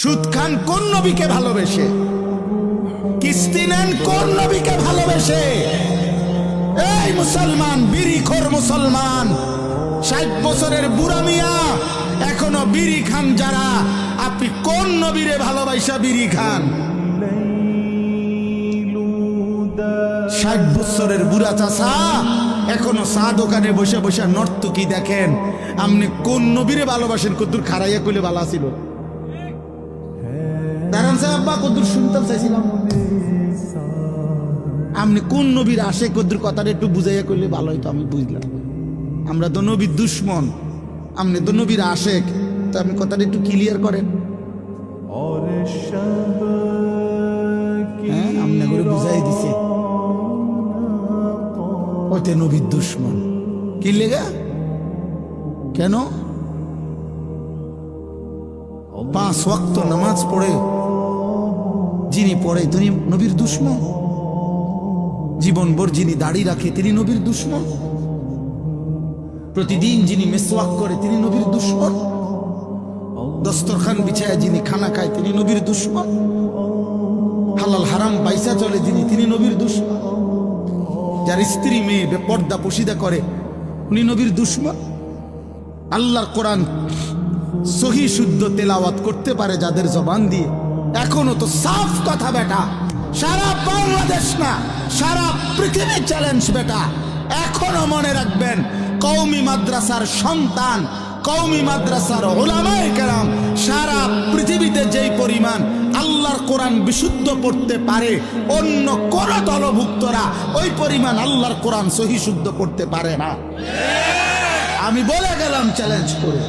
সুদ খান কোন নবীকে ভালোবেসে, কিস্তি নেন কোন নবীকে ভালোবেসে? এই মুসলমান, বিড়িখোর মুসলমান, 60 বছরের বুড়া মিয়া এখনো বিড়ি খান যারা, আপনি কোন নবীরে ভালোবাসা বিড়ি খান? 60 বছরের বুড়া চাচা এখনো চা দোকানে বসে বসে নর্তকী দেখেন, আপনি কোন নবীরে ভালোবাসেন? কদ্দুর খারাইয়া কইলে ভালো ছিল। দাঁড়ান সাহেব, আব্বা কদ্দুর শুনতাম চাইছিলাম, আপনি কোন নবীর আশে কদ্দুর কথাটা একটু বুঝাইয়া করলে ভালো হইতো, আমি বুঝলাম। আমরা তো নবীর দুশ্মন, আপনি তো নবীর আশেক, তো আপনি কথাটা একটু ক্লিয়ার করেন। হ্যাঁ, আপনি করে বুঝাই দিছে ওইটা নবীর দুশ্মন। কি লেগা? কেন? 5 ওয়াক্ত নামাজ পড়ে যিনি পড়ে তিনি নবীর দুশ্মন, জীবনভর যিনি দাড়ি রাখে তিনি নবীর দুশ্মন, প্রতিদিন যিনি মেসওয়াক করে তিনি নবীর দুশ্মন, দস্তরখান বিছায় যিনি খানা খায় তিনি নবীর দুশ্মন, হালাল হারাম বাইসা চলে যিনি তিনি নবীর দুশ্মন, যার স্ত্রী মেয়ে বেপর্দা পশিদা করে উনি নবীর দুশ্মন। আল্লাহর কোরআন সহি শুদ্ধ তেলাওয়াত করতে পারে যাদের জবান দিয়ে, এখনো তো সাফ কথা বেটা, সারা বাংলাদেশ না সারা পৃথিবী চ্যালেঞ্জ বেটা। এখনো মনে রাখবেন, কওমি মাদ্রাসার সন্তান, কওমি মাদ্রাসার উলামায়ে কেরাম সারা পৃথিবীতে যেই পরিমাণ আল্লাহর কোরআন বিশুদ্ধ পড়তে পারে, অন্য কোন দলভুক্তরা ওই পরিমাণ আল্লাহর কোরআন সহি শুদ্ধ পড়তে পারে না। আমি বলে গেলাম চ্যালেঞ্জ করে।